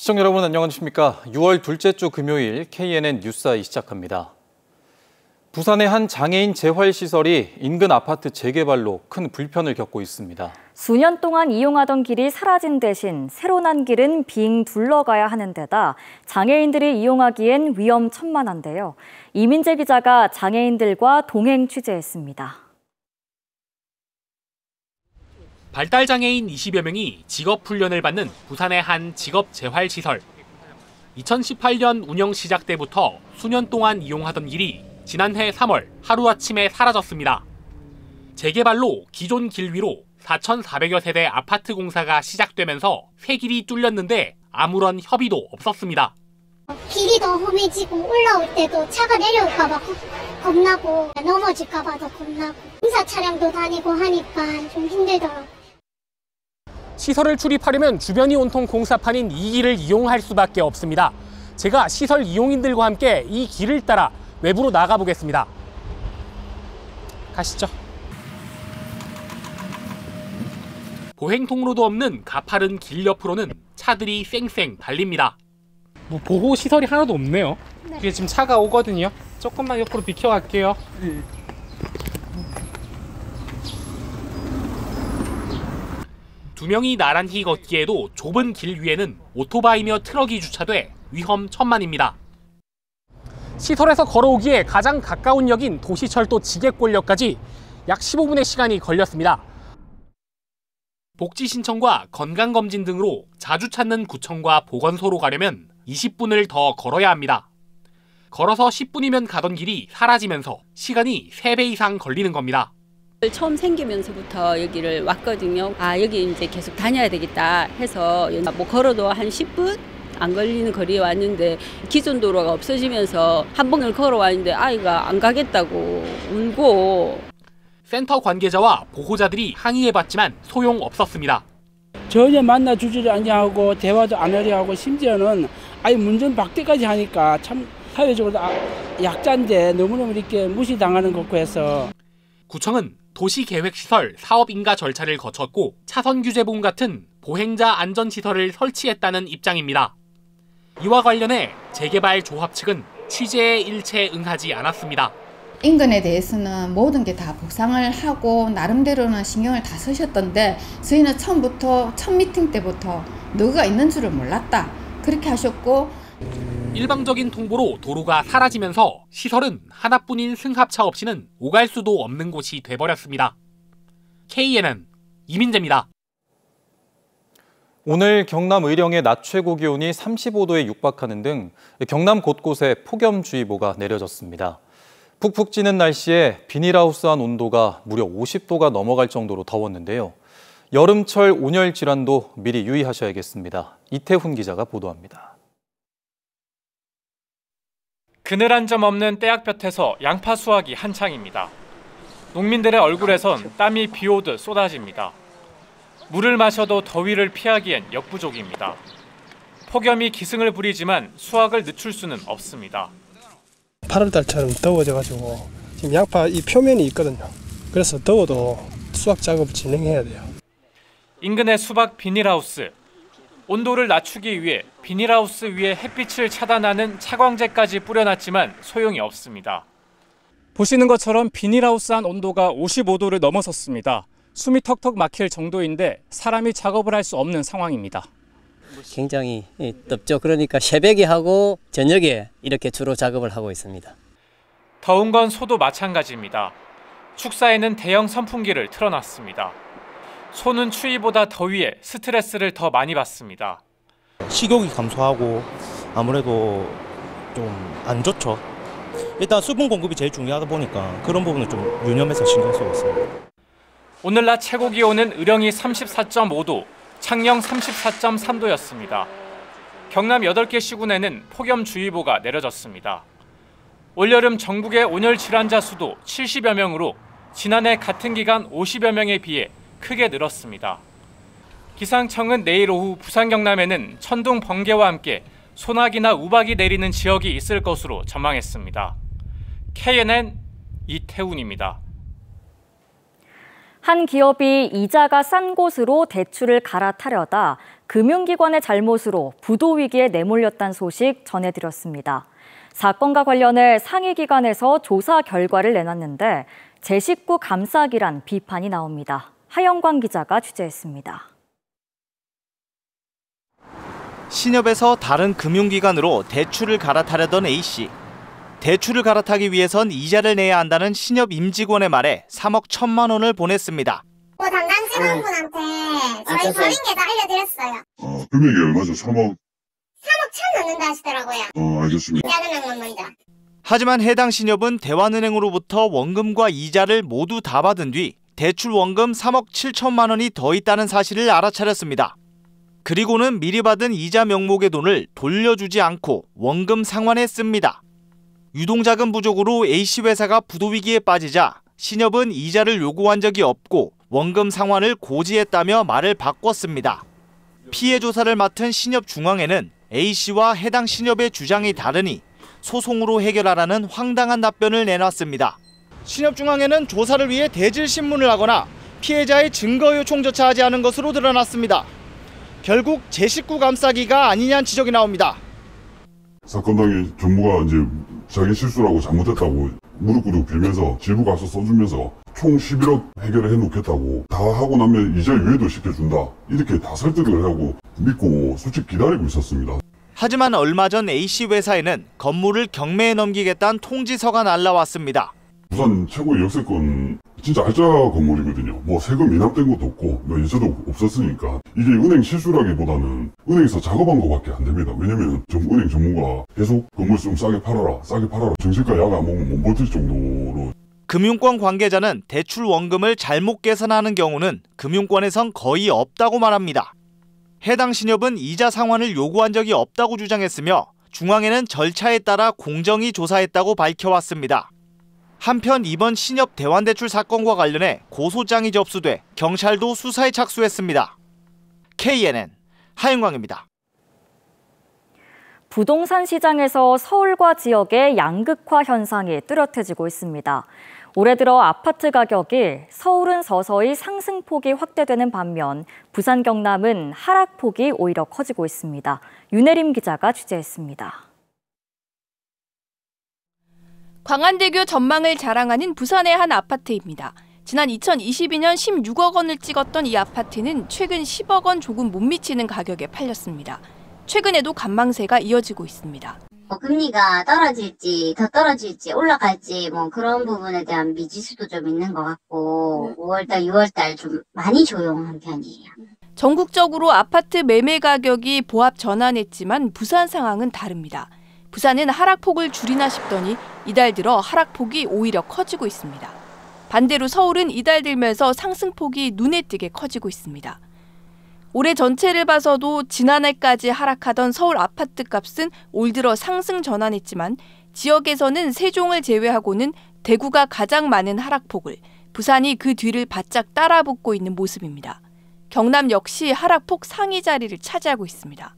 시청자 여러분 안녕하십니까. 6월 둘째 주 금요일 KNN 뉴스아이 시작합니다. 부산의 한 장애인 재활시설이 인근 아파트 재개발로 큰 불편을 겪고 있습니다. 수년 동안 이용하던 길이 사라진 대신 새로 난 길은 빙 둘러가야 하는 데다 장애인들이 이용하기엔 위험천만한데요. 이민재 기자가 장애인들과 동행 취재했습니다. 발달장애인 20여 명이 직업훈련을 받는 부산의 한 직업재활시설. 2018년 운영 시작 때부터 수년 동안 이용하던 길이 지난해 3월 하루아침에 사라졌습니다. 재개발로 기존 길 위로 4,400여 세대 아파트 공사가 시작되면서 새 길이 뚫렸는데 아무런 협의도 없었습니다. 길이 더 험해지고 올라올 때도 차가 내려올까 봐 겁나고 넘어질까 봐도 겁나고 공사 차량도 다니고 하니까 좀 힘들더라고요. 시설을 출입하려면 주변이 온통 공사판인 이 길을 이용할 수밖에 없습니다. 제가 시설 이용인들과 함께 이 길을 따라 외부로 나가보겠습니다. 가시죠. 보행 통로도 없는 가파른 길 옆으로는 차들이 쌩쌩 달립니다. 보호 시설이 하나도 없네요. 이게 지금 차가 오거든요. 조금만 옆으로 비켜갈게요. 두 명이 나란히 걷기에도 좁은 길 위에는 오토바이며 트럭이 주차돼 위험천만입니다. 시설에서 걸어오기에 가장 가까운 역인 도시철도 지객골역까지 약 15분의 시간이 걸렸습니다. 복지 신청과 건강검진 등으로 자주 찾는 구청과 보건소로 가려면 20분을 더 걸어야 합니다. 걸어서 10분이면 가던 길이 사라지면서 시간이 3배 이상 걸리는 겁니다. 처음 생기면서부터 여기를 왔거든요. 여기 이제 계속 다녀야 되겠다 해서 뭐 걸어도 한 10분 안 걸리는 거리에 왔는데 기존 도로가 없어지면서 한 번을 걸어왔는데 아이가 안 가겠다고 울고. 센터 관계자와 보호자들이 항의해봤지만 소용없었습니다. 전혀 만나주지를 않냐고 대화도 안 하려 하고 심지어는 아예 문전 박대까지 하니까 참 사회적으로 약자인데 너무너무 이렇게 무시당하는 것 같고 해서. 구청은 도시계획시설 사업인가 절차를 거쳤고 차선규제봉 같은 보행자 안전시설을 설치했다는 입장입니다. 이와 관련해 재개발 조합 측은 취재에 일체 응하지 않았습니다. 인근에 대해서는 모든 게 다 보상을 하고 나름대로는 신경을 다 쓰셨던데 저희는 처음부터 첫 미팅 때부터 너가 있는 줄을 몰랐다 그렇게 하셨고, 일방적인 통보로 도로가 사라지면서 시설은 하나뿐인 승합차 없이는 오갈 수도 없는 곳이 돼버렸습니다. KNN 이민재입니다. 오늘 경남 의령의 낮 최고 기온이 35도에 육박하는 등 경남 곳곳에 폭염주의보가 내려졌습니다. 푹푹 찌는 날씨에 비닐하우스 안 온도가 무려 50도가 넘어갈 정도로 더웠는데요. 여름철 온열 질환도 미리 유의하셔야겠습니다. 이태훈 기자가 보도합니다. 그늘 한 점 없는 떼약볕에서 양파 수확이 한창입니다. 농민들의 얼굴에선 땀이 비 오듯 쏟아집니다. 물을 마셔도 더위를 피하기엔 역부족입니다. 폭염이 기승을 부리지만 수확을 늦출 수는 없습니다. 8월달처럼 더워져가지고 지금 양파 이 표면이 있거든요. 그래서 더워도 수확 작업을 진행해야 돼요. 인근의 수박 비닐하우스. 온도를 낮추기 위해 비닐하우스 위에 햇빛을 차단하는 차광제까지 뿌려놨지만 소용이 없습니다. 보시는 것처럼 비닐하우스 안 온도가 55도를 넘어섰습니다. 숨이 턱턱 막힐 정도인데 사람이 작업을 할 수 없는 상황입니다. 굉장히 덥죠. 그러니까 새벽에 하고 저녁에 이렇게 주로 작업을 하고 있습니다. 더운 건 소도 마찬가지입니다. 축사에는 대형 선풍기를 틀어놨습니다. 소는 추위보다 더위에 스트레스를 더 많이 받습니다. 식욕이 감소하고 아무래도 좀 안 좋죠. 일단 수분 공급이 제일 중요하다 보니까 그런 부분을 좀 유념해서 신경 쓰고 있습니다. 오늘 낮 최고 기온은 의령이 34.5도, 창녕 34.3도였습니다. 경남 8개 시군에는 폭염주의보가 내려졌습니다. 올여름 전국의 온열 질환자 수도 70여 명으로 지난해 같은 기간 50여 명에 비해 크게 늘었습니다. 기상청은 내일 오후 부산 경남에는 천둥 번개와 함께 소나기나 우박이 내리는 지역이 있을 것으로 전망했습니다. KNN 이태훈입니다. 한 기업이 이자가 싼 곳으로 대출을 갈아타려다 금융기관의 잘못으로 부도 위기에 내몰렸다는 소식 전해드렸습니다. 사건과 관련해 상위기관에서 조사 결과를 내놨는데 제 식구 감싸기란 비판이 나옵니다. 하영광 기자가 취재했습니다. 신협에서 다른 금융기관으로 대출을 갈아타려던 A씨. 대출을 갈아타기 위해선 이자를 내야 한다는 신협 임직원의 말에 3억 1천만 원을 보냈습니다. 담당 직원분한테 저희 버린 게 다 알려드렸어요. 금액이 얼마죠? 3억 1천 넣는다 하시더라고요. 알겠습니다. 이자금액만 먼저. 하지만 해당 신협은 대환은행으로부터 원금과 이자를 모두 다 받은 뒤 대출 원금 3억 7천만 원이 더 있다는 사실을 알아차렸습니다. 그리고는 미리 받은 이자 명목의 돈을 돌려주지 않고 원금 상환에 씁니다. 유동자금 부족으로 A씨 회사가 부도위기에 빠지자 신협은 이자를 요구한 적이 없고 원금 상환을 고지했다며 말을 바꿨습니다. 피해 조사를 맡은 신협중앙회는 A씨와 해당 신협의 주장이 다르니 소송으로 해결하라는 황당한 답변을 내놨습니다. 신협중앙회는 조사를 위해 대질신문을 하거나 피해자의 증거 요청조차 하지 않은 것으로 드러났습니다. 결국 제 식구 감싸기가 아니냐는 지적이 나옵니다. 사건 당일 정부가 이제 자기 실수라고 잘못했다고 무릎 꿇고 빌면서 지부가서 써주면서 총 11억 해결을 해놓겠다고 다 하고 나면 이자 유예도 시켜준다 이렇게 다 설득을 하고 믿고 솔직히 기다리고 있었습니다. 하지만 얼마 전 A씨 회사에는 건물을 경매에 넘기겠다는 통지서가 날라왔습니다. 부산 최고의 역세권 진짜 알짜 건물이거든요. 뭐 세금 미납된 것도 없고 뭐 인쇄도 없었으니까 이게 은행 실수라기보다는 은행에서 작업한 것밖에 안 됩니다. 왜냐면 은행 전문가 계속 건물 좀 싸게 팔아라 정시가 약 안 먹으면 못 버틸 정도로. 금융권 관계자는 대출 원금을 잘못 계산하는 경우는 금융권에선 거의 없다고 말합니다. 해당 신협은 이자 상환을 요구한 적이 없다고 주장했으며 중앙회는 절차에 따라 공정히 조사했다고 밝혀왔습니다. 한편 이번 신협 대환대출 사건과 관련해 고소장이 접수돼 경찰도 수사에 착수했습니다. KNN 하영광입니다. 부동산 시장에서 서울과 지역의 양극화 현상이 뚜렷해지고 있습니다. 올해 들어 아파트 가격이 서울은 서서히 상승폭이 확대되는 반면 부산, 경남은 하락폭이 오히려 커지고 있습니다. 윤혜림 기자가 취재했습니다. 광안대교 전망을 자랑하는 부산의 한 아파트입니다. 지난 2022년 16억 원을 찍었던 이 아파트는 최근 10억 원 조금 못 미치는 가격에 팔렸습니다. 최근에도 관망세가 이어지고 있습니다. 금리가 떨어질지 더 떨어질지 올라갈지 그런 부분에 대한 미지수도 좀 있는 것 같고 5월달, 6월달 좀 많이 조용한 편이에요. 전국적으로 아파트 매매 가격이 보합 전환했지만 부산 상황은 다릅니다. 부산은 하락폭을 줄이나 싶더니 이달 들어 하락폭이 오히려 커지고 있습니다. 반대로 서울은 이달 들면서 상승폭이 눈에 띄게 커지고 있습니다. 올해 전체를 봐서도 지난해까지 하락하던 서울 아파트 값은 올 들어 상승 전환했지만 지역에서는 세종을 제외하고는 대구가 가장 많은 하락폭을, 부산이 그 뒤를 바짝 따라붙고 있는 모습입니다. 경남 역시 하락폭 상위 자리를 차지하고 있습니다.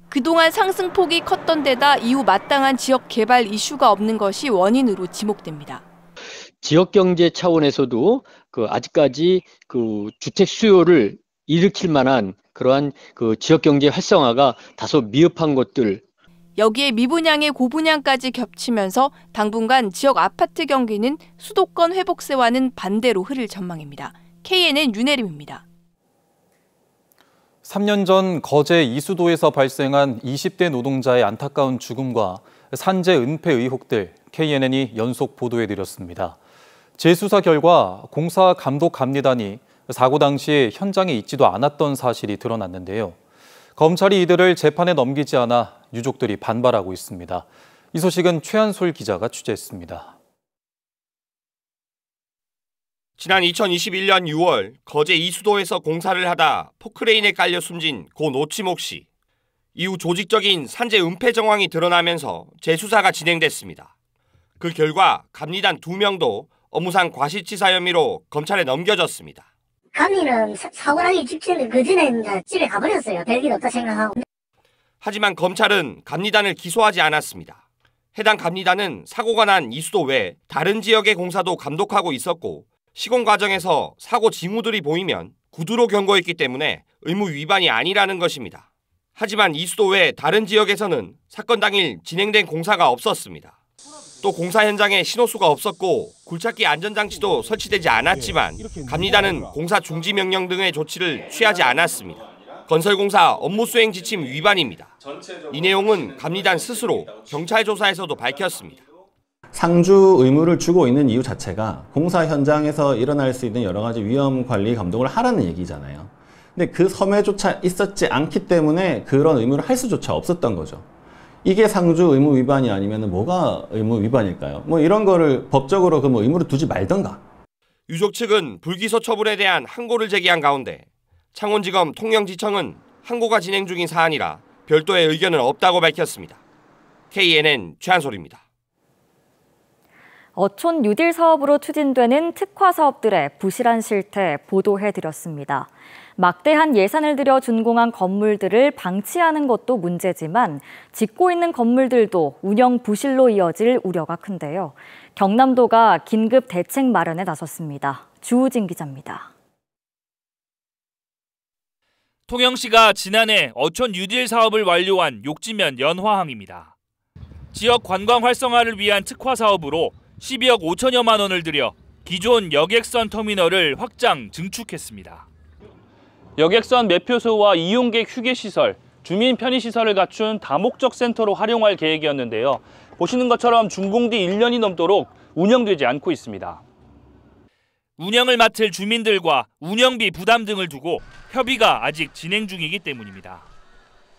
그동안 상승폭이 컸던 데다 이후 마땅한 지역 개발 이슈가 없는 것이 원인으로 지목됩니다. 지역 경제 차원에서도 아직까지 주택 수요를 일으킬 만한 그러한 지역 경제 활성화가 다소 미흡한 것들. 여기에 미분양의 고분양까지 겹치면서 당분간 지역 아파트 경기는 수도권 회복세와는 반대로 흐를 전망입니다. KNN 윤혜림입니다. 3년 전 거제 이수도에서 발생한 20대 노동자의 안타까운 죽음과 산재 은폐 의혹들 KNN이 연속 보도해드렸습니다. 재수사 결과 공사 감독 감리단이 사고 당시 현장에 있지도 않았던 사실이 드러났는데요. 검찰이 이들을 재판에 넘기지 않아 유족들이 반발하고 있습니다. 이 소식은 최한솔 기자가 취재했습니다. 지난 2021년 6월 거제 이수도에서 공사를 하다 포크레인에 깔려 숨진 고 노치목 씨. 이후 조직적인 산재 은폐 정황이 드러나면서 재수사가 진행됐습니다. 그 결과 감리단 2명도 업무상 과실치사 혐의로 검찰에 넘겨졌습니다. 감리는 사고 나기 직전에 그 전에 집에 가버렸어요. 별일 없다 생각하고. 하지만 검찰은 감리단을 기소하지 않았습니다. 해당 감리단은 사고가 난 이수도 외 다른 지역의 공사도 감독하고 있었고 시공 과정에서 사고 징후들이 보이면 구두로 경고했기 때문에 의무 위반이 아니라는 것입니다. 하지만 이수도 외 다른 지역에서는 사건 당일 진행된 공사가 없었습니다. 또 공사 현장에 신호수가 없었고 굴착기 안전장치도 설치되지 않았지만 갑니다는 공사 중지 명령 등의 조치를 취하지 않았습니다. 건설공사 업무수행 지침 위반입니다. 이 내용은 갑니단 스스로 경찰 조사에서도 밝혔습니다. 상주 의무를 주고 있는 이유 자체가 공사 현장에서 일어날 수 있는 여러 가지 위험 관리 감독을 하라는 얘기잖아요. 근데 그 섬에조차 있었지 않기 때문에 그런 의무를 할 수조차 없었던 거죠. 이게 상주 의무 위반이 아니면 뭐가 의무 위반일까요? 뭐 이런 거를 법적으로 그 뭐 의무를 두지 말던가. 유족 측은 불기소 처분에 대한 항고를 제기한 가운데 창원지검 통영지청은 항고가 진행 중인 사안이라 별도의 의견은 없다고 밝혔습니다. KNN 최한솔입니다. 어촌 뉴딜 사업으로 추진되는 특화 사업들의 부실한 실태 보도해드렸습니다. 막대한 예산을 들여 준공한 건물들을 방치하는 것도 문제지만 짓고 있는 건물들도 운영 부실로 이어질 우려가 큰데요. 경남도가 긴급 대책 마련에 나섰습니다. 주우진 기자입니다. 통영시가 지난해 어촌 뉴딜 사업을 완료한 욕지면 연화항입니다. 지역 관광 활성화를 위한 특화 사업으로 12억 5천여만 원을 들여 기존 여객선 터미널을 확장 증축했습니다. 여객선 매표소와 이용객 휴게시설, 주민 편의시설을 갖춘 다목적 센터로 활용할 계획이었는데요. 보시는 것처럼 준공 뒤 1년이 넘도록 운영되지 않고 있습니다. 운영을 맡을 주민들과 운영비 부담 등을 두고 협의가 아직 진행 중이기 때문입니다.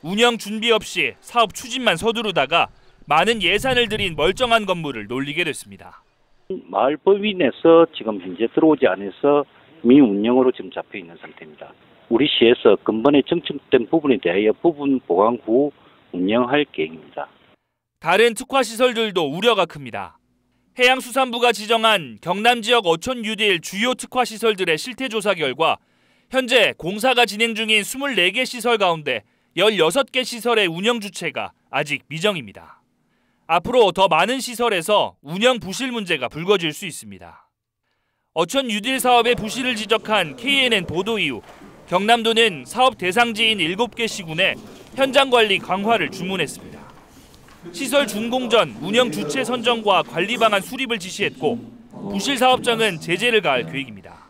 운영 준비 없이 사업 추진만 서두르다가 많은 예산을 들인 멀쩡한 건물을 놀리게 됐습니다. 마을 법인에서 지금 현재 들어오지 않아서 미운영으로 지금 잡혀 있는 상태입니다. 우리 시에서 근본에 정착된 부분에 대하여 부분 보강 후 운영할 계획입니다. 다른 특화 시설들도 우려가 큽니다. 해양수산부가 지정한 경남 지역 어촌 뉴딜 주요 특화 시설들의 실태 조사 결과 현재 공사가 진행 중인 24개 시설 가운데 16개 시설의 운영 주체가 아직 미정입니다. 앞으로 더 많은 시설에서 운영 부실 문제가 불거질 수 있습니다. 어촌 뉴딜 사업의 부실을 지적한 KNN 보도 이후 경남도는 사업 대상지인 7개 시군에 현장 관리 강화를 주문했습니다. 시설 준공 전 운영 주체 선정과 관리 방안 수립을 지시했고 부실 사업장은 제재를 가할 계획입니다.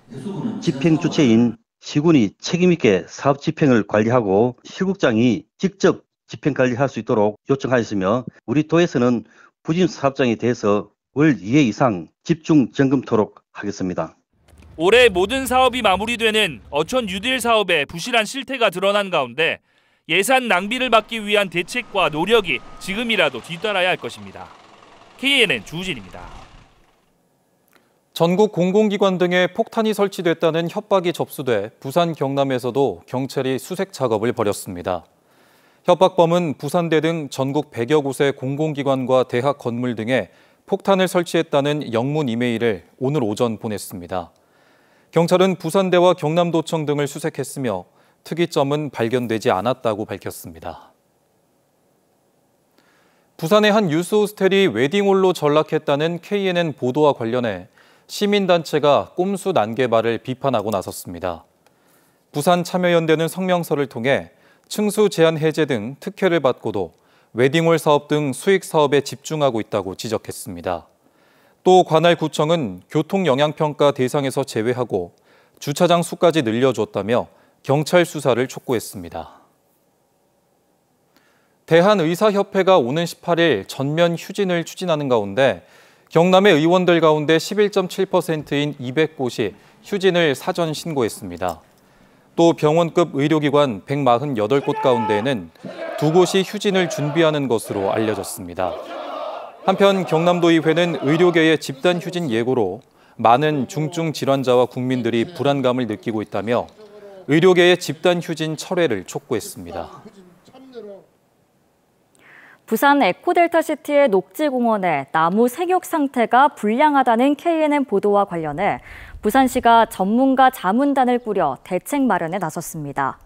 집행 주체인 시군이 책임 있게 사업 집행을 관리하고 실국장이 직접 집행 관리할 수 있도록 요청하였으며 우리 도에서는 부진 사업장에 대해서 월 2회 이상 집중 점검토록 하겠습니다. 올해 모든 사업이 마무리되는 어촌 뉴딜 사업의 부실한 실태가 드러난 가운데 예산 낭비를 막기 위한 대책과 노력이 지금이라도 뒤따라야 할 것입니다. KNN 주우진입니다. 전국 공공기관 등에 폭탄이 설치됐다는 협박이 접수돼 부산 경남에서도 경찰이 수색 작업을 벌였습니다. 협박범은 부산대 등 전국 100여 곳의 공공기관과 대학 건물 등에 폭탄을 설치했다는 영문 이메일을 오늘 오전 보냈습니다. 경찰은 부산대와 경남도청 등을 수색했으며 특이점은 발견되지 않았다고 밝혔습니다. 부산의 한 유스 호스텔이 웨딩홀로 전락했다는 KNN 보도와 관련해 시민단체가 꼼수 난개발을 비판하고 나섰습니다. 부산 참여연대는 성명서를 통해 층수 제한 해제 등 특혜를 받고도 웨딩홀 사업 등 수익 사업에 집중하고 있다고 지적했습니다. 또 관할 구청은 교통 영향평가 대상에서 제외하고 주차장 수까지 늘려줬다며 경찰 수사를 촉구했습니다. 대한의사협회가 오는 18일 전면 휴진을 추진하는 가운데 경남의 의원들 가운데 11.7%인 200곳이 휴진을 사전 신고했습니다. 또 병원급 의료기관 148곳 가운데에는 2곳이 휴진을 준비하는 것으로 알려졌습니다. 한편 경남도의회는 의료계의 집단 휴진 예고로 많은 중증 질환자와 국민들이 불안감을 느끼고 있다며 의료계의 집단 휴진 철회를 촉구했습니다. 부산 에코델타시티의 녹지공원의 나무 생육 상태가 불량하다는 KNN 보도와 관련해 부산시가 전문가 자문단을 꾸려 대책 마련에 나섰습니다.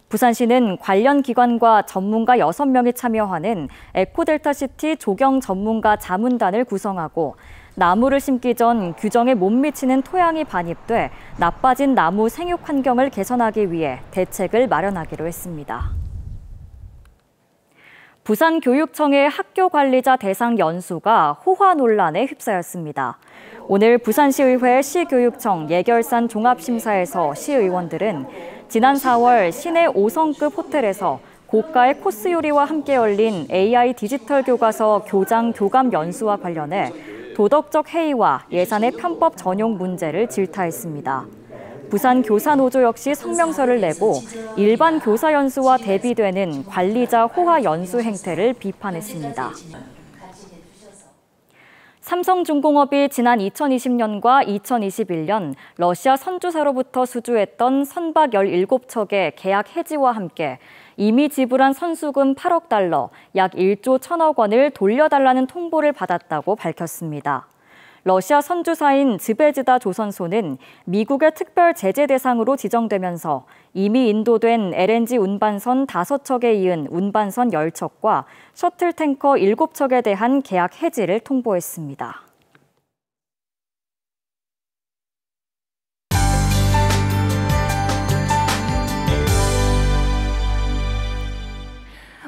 부산시는 관련 기관과 전문가 6명이 참여하는 에코델타시티 조경 전문가 자문단을 구성하고 나무를 심기 전 규정에 못 미치는 토양이 반입돼 나빠진 나무 생육 환경을 개선하기 위해 대책을 마련하기로 했습니다. 부산교육청의 학교 관리자 대상 연수가 호화 논란에 휩싸였습니다. 오늘 부산시의회 시교육청 예결산 종합심사에서 시의원들은 지난 4월 시내 5성급 호텔에서 고가의 코스 요리와 함께 열린 AI 디지털 교과서 교장 교감 연수와 관련해 도덕적 해이와 예산의 편법 전용 문제를 질타했습니다. 부산교사노조 역시 성명서를 내고 일반 교사 연수와 대비되는 관리자 호화 연수 행태를 비판했습니다. 삼성중공업이 지난 2020년과 2021년 러시아 선주사로부터 수주했던 선박 17척의 계약 해지와 함께 이미 지불한 선수금 8억 달러, 약 1조 1천억 원을 돌려달라는 통보를 받았다고 밝혔습니다. 러시아 선주사인 즈베즈다 조선소는 미국의 특별 제재 대상으로 지정되면서 이미 인도된 LNG 운반선 5척에 이은 운반선 10척과 셔틀 탱커 7척에 대한 계약 해지를 통보했습니다.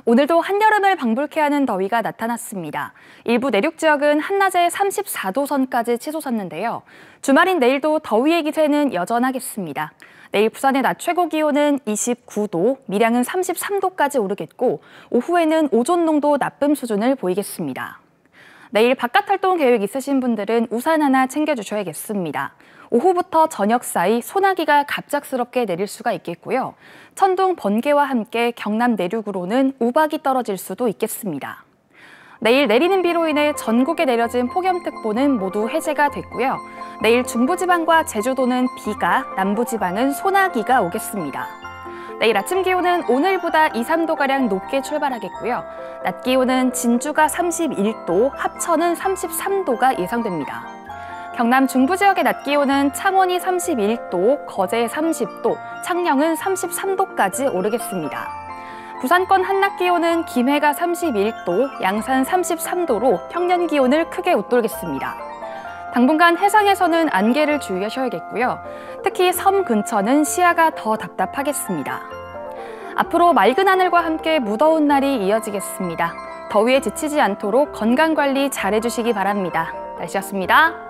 오늘도 한여름을 방불케 하는 더위가 나타났습니다. 일부 내륙 지역은 한낮에 34도 선까지 치솟았는데요. 주말인 내일도 더위의 기세는 여전하겠습니다. 내일 부산의 낮 최고 기온은 29도, 밀양은 33도까지 오르겠고 오후에는 오존 농도 나쁨 수준을 보이겠습니다. 내일 바깥 활동 계획 있으신 분들은 우산 하나 챙겨주셔야겠습니다. 오후부터 저녁 사이 소나기가 갑작스럽게 내릴 수가 있겠고요. 천둥, 번개와 함께 경남 내륙으로는 우박이 떨어질 수도 있겠습니다. 내일 내리는 비로 인해 전국에 내려진 폭염특보는 모두 해제가 됐고요. 내일 중부지방과 제주도는 비가, 남부지방은 소나기가 오겠습니다. 내일 아침 기온은 오늘보다 2, 3도가량 높게 출발하겠고요. 낮 기온은 진주가 31도, 합천은 33도가 예상됩니다. 경남 중부 지역의 낮 기온은 창원이 31도, 거제 30도, 창녕은 33도까지 오르겠습니다. 부산권 한낮 기온은 김해가 31도, 양산 33도로 평년 기온을 크게 웃돌겠습니다. 당분간 해상에서는 안개를 주의하셔야겠고요. 특히 섬 근처는 시야가 더 답답하겠습니다. 앞으로 맑은 하늘과 함께 무더운 날이 이어지겠습니다. 더위에 지치지 않도록 건강관리 잘해주시기 바랍니다. 날씨였습니다.